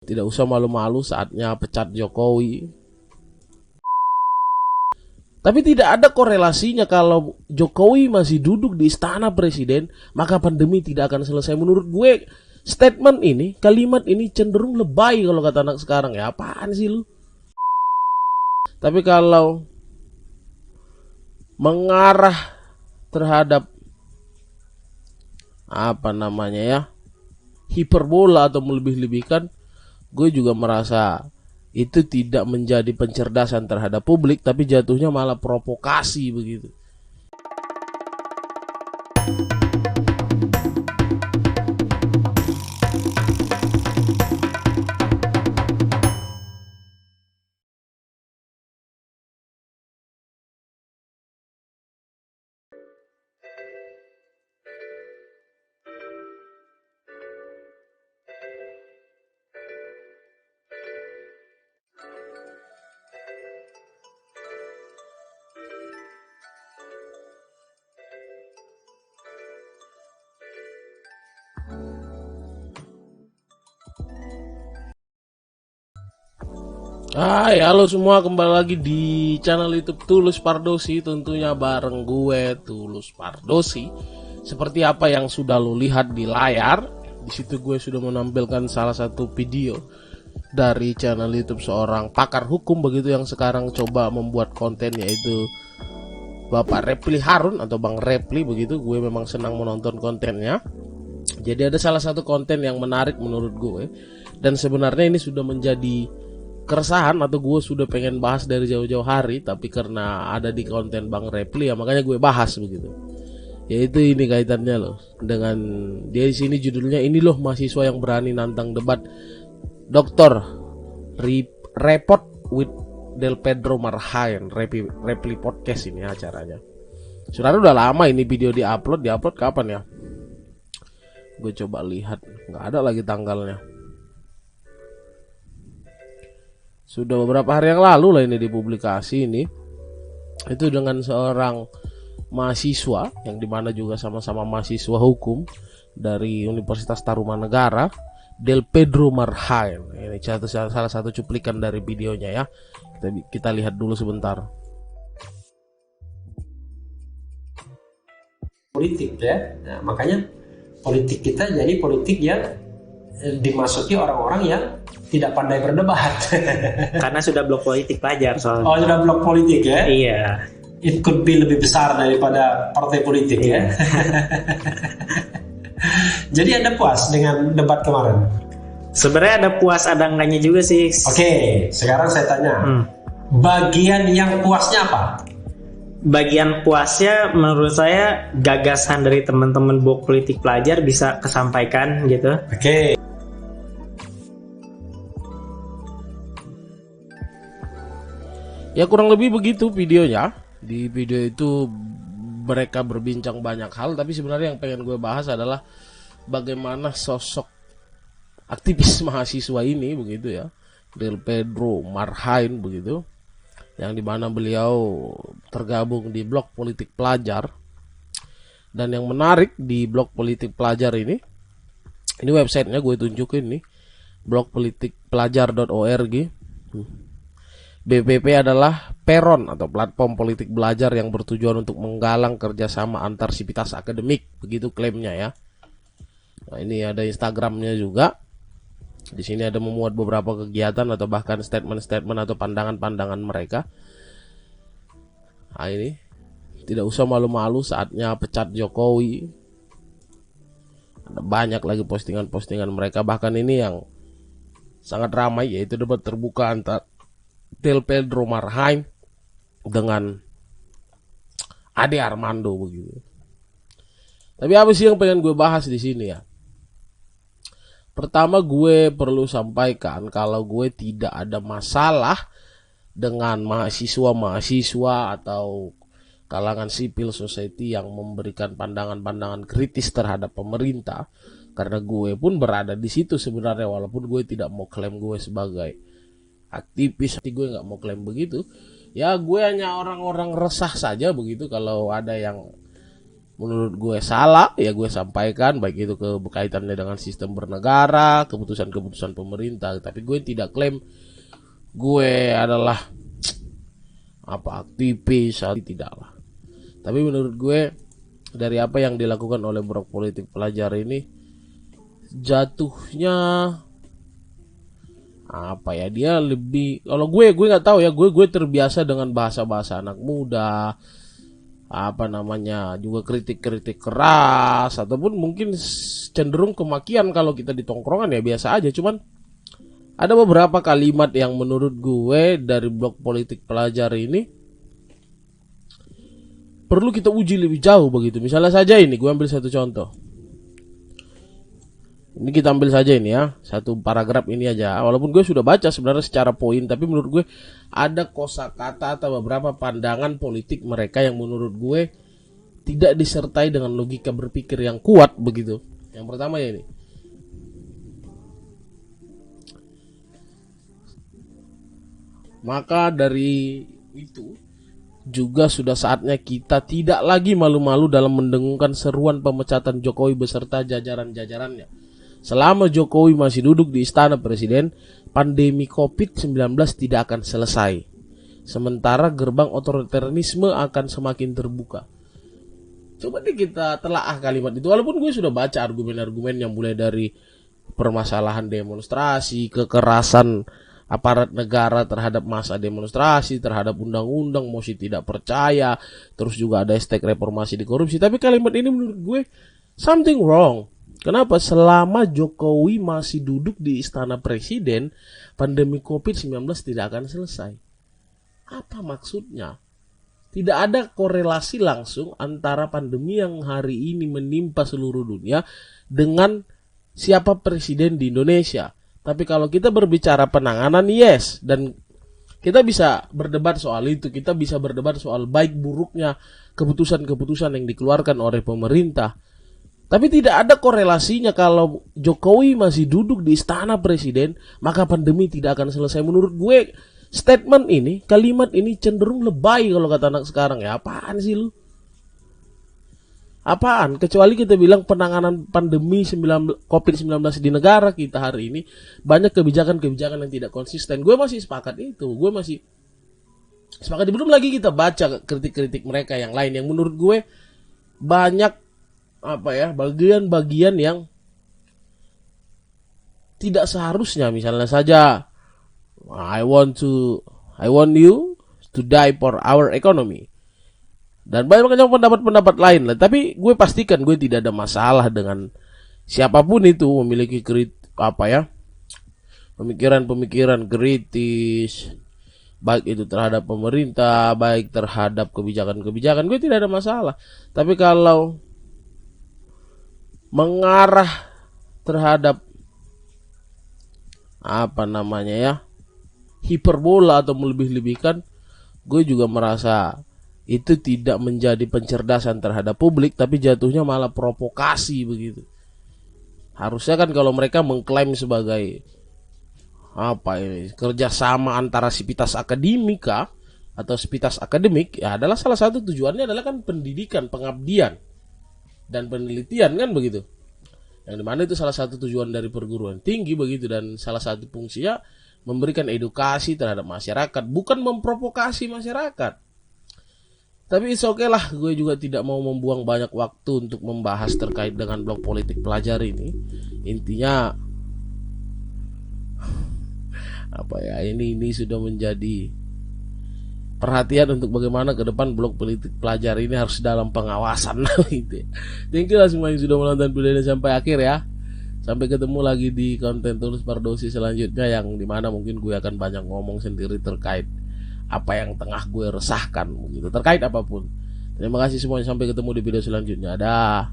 Tidak usah malu-malu, saatnya pecat Jokowi. Tapi tidak ada korelasinya kalau Jokowi masih duduk di istana presiden, maka pandemi tidak akan selesai. Menurut gue, statement ini, kalimat ini cenderung lebay kalau kata anak sekarang. Ya apaan sih lu? Tapi kalau mengarah terhadap hiperbola atau melebih-lebihkan, gue juga merasa itu tidak menjadi pencerdasan terhadap publik, tapi jatuhnya malah provokasi begitu. Hai, halo semua, kembali lagi di channel YouTube Tulus Pardosi, tentunya bareng gue Tulus Pardosi. Seperti apa yang sudah lo lihat di layar, di situ gue sudah menampilkan salah satu video dari channel YouTube seorang pakar hukum begitu yang sekarang coba membuat konten, yaitu Bapak Repli Harun atau Bang Repli begitu. Gue memang senang menonton kontennya. Jadi ada salah satu konten yang menarik menurut gue, dan sebenarnya ini sudah menjadi keresahan atau gue sudah pengen bahas dari jauh-jauh hari, tapi karena ada di konten Bang Repli ya makanya gue bahas begitu. Yaitu ini kaitannya loh dengan dia di sini, judulnya ini loh mahasiswa yang berani nantang debat Doktor Repot with Del Pedro Marhain, Repli Podcast ini acaranya. Sebenarnya udah lama ini video diupload kapan ya? Gue coba lihat, nggak ada lagi tanggalnya. Sudah beberapa hari yang lalu lah ini dipublikasi ini. Itu dengan seorang mahasiswa yang dimana juga sama-sama mahasiswa hukum dari Universitas Tarumanegara, Del Pedro Marhain. Ini salah satu cuplikan dari videonya ya. Kita lihat dulu sebentar. Politik ya, nah, makanya politik kita jadi politik yang dimasuki orang-orang yang tidak pandai berdebat. Karena sudah blok politik pelajar soalnya. Oh, sudah blok politik ya? Iya. It could be lebih besar daripada partai politik ya. Jadi Anda puas dengan debat kemarin? Sebenarnya ada puas ada enggaknya juga sih. Oke, sekarang saya tanya. Bagian yang puasnya apa? Bagian puasnya menurut saya gagasan dari teman-teman blok politik pelajar bisa kesampaikan gitu. Oke. Ya kurang lebih begitu videonya. Di video itu mereka berbincang banyak hal, tapi sebenarnya yang pengen gue bahas adalah bagaimana sosok aktivis mahasiswa ini begitu ya, Del Pedro Marhain begitu, yang dimana beliau tergabung di blok politik pelajar. Dan yang menarik di blok politik pelajar ini websitenya gue tunjukin nih, blokpolitikpelajar.org. BPP adalah peron atau platform politik belajar yang bertujuan untuk menggalang kerjasama antar sivitas akademik, begitu klaimnya ya. Nah, ini ada Instagramnya juga. Di sini ada memuat beberapa kegiatan atau bahkan statement-statement atau pandangan-pandangan mereka. Nah, ini tidak usah malu-malu, saatnya pecat Jokowi. Ada banyak lagi postingan-postingan mereka, bahkan ini yang sangat ramai yaitu debat terbuka antara Del Pedro Marhain dengan Ade Armando begitu. Tapi apa sih yang pengen gue bahas di sini ya? Pertama, gue perlu sampaikan kalau gue tidak ada masalah dengan mahasiswa atau kalangan civil society yang memberikan pandangan-pandangan kritis terhadap pemerintah, karena gue pun berada di situ sebenarnya, walaupun gue tidak mau klaim gue sebagai aktivis, gue nggak mau klaim begitu. Ya gue hanya orang-orang resah saja begitu kalau ada yang menurut gue salah, ya gue sampaikan, baik itu berkaitannya dengan sistem bernegara, keputusan-keputusan pemerintah. Tapi gue tidak klaim gue adalah aktivis, tidaklah. Tapi menurut gue dari apa yang dilakukan oleh Blok Politik Pelajar ini, jatuhnya dia lebih, kalau gue nggak tahu ya, gue terbiasa dengan bahasa anak muda, juga kritik keras, ataupun mungkin cenderung kemakian kalau kita di tongkrongan, ya biasa aja. Cuman ada beberapa kalimat yang menurut gue dari Blok Politik Pelajar ini perlu kita uji lebih jauh begitu. Misalnya saja ini, gue ambil satu contoh. Ini kita ambil saja ini ya, satu paragraf ini aja. Walaupun gue sudah baca sebenarnya secara poin, tapi menurut gue ada kosakata atau beberapa pandangan politik mereka yang menurut gue tidak disertai dengan logika berpikir yang kuat begitu. Yang pertama ya ini. Maka dari itu juga sudah saatnya kita tidak lagi malu-malu dalam mendengungkan seruan pemecatan Jokowi beserta jajaran-jajarannya. Selama Jokowi masih duduk di istana presiden, pandemi COVID-19 tidak akan selesai. Sementara gerbang otoritarisme akan semakin terbuka. Coba deh kita telaah kalimat itu. Walaupun gue sudah baca argumen-argumen yang mulai dari permasalahan demonstrasi, kekerasan aparat negara terhadap masa demonstrasi, terhadap undang-undang, mosi tidak percaya, terus juga ada hashtag reformasi di korupsi. Tapi kalimat ini menurut gue something wrong. Kenapa? Selama Jokowi masih duduk di istana presiden, pandemi COVID-19 tidak akan selesai. Apa maksudnya? Tidak ada korelasi langsung antara pandemi yang hari ini menimpa seluruh dunia dengan siapa presiden di Indonesia. Tapi kalau kita berbicara penanganan, yes. Dan kita bisa berdebat soal itu. Kita bisa berdebat soal baik buruknya keputusan-keputusan yang dikeluarkan oleh pemerintah. Tapi tidak ada korelasinya kalau Jokowi masih duduk di istana presiden, maka pandemi tidak akan selesai. Menurut gue, statement ini, kalimat ini cenderung lebay kalau kata anak sekarang. Ya apaan sih lu? Apaan? Kecuali kita bilang penanganan pandemi COVID-19 di negara kita hari ini, banyak kebijakan-kebijakan yang tidak konsisten. Gue masih sepakat itu. Gue masih sepakat. Belum lagi kita baca kritik-kritik mereka yang lain yang menurut gue banyak bagian-bagian yang tidak seharusnya. Misalnya saja, I want you to die for our economy, dan banyak pendapat-pendapat lain lah. Tapi gue pastikan gue tidak ada masalah dengan siapapun itu memiliki pemikiran-pemikiran kritis, baik itu terhadap pemerintah, baik terhadap kebijakan-kebijakan. Gue tidak ada masalah. Tapi kalau mengarah terhadap hiperbola atau melebih-lebihkan, gue juga merasa itu tidak menjadi pencerdasan terhadap publik, tapi jatuhnya malah provokasi begitu. Harusnya kan kalau mereka mengklaim sebagai kerjasama antara sivitas akademika atau sivitas akademik, ya adalah salah satu tujuannya adalah kan pendidikan, pengabdian dan penelitian kan begitu. Yang dimana itu salah satu tujuan dari perguruan tinggi begitu, dan salah satu fungsinya memberikan edukasi terhadap masyarakat, bukan memprovokasi masyarakat. Tapi it's okay lah, gue juga tidak mau membuang banyak waktu untuk membahas terkait dengan Blok Politik Pelajar ini. Intinya ini sudah menjadi perhatian untuk bagaimana ke depan Blok Politik Pelajar ini harus dalam pengawasan gitu. Thank you lah semua yang sudah menonton video ini sampai akhir ya. Sampai ketemu lagi di konten Tulus Pardosi selanjutnya, yang dimana mungkin gue akan banyak ngomong sendiri terkait apa yang tengah gue resahkan begitu, terkait apapun. Terima kasih semuanya, sampai ketemu di video selanjutnya. Dah.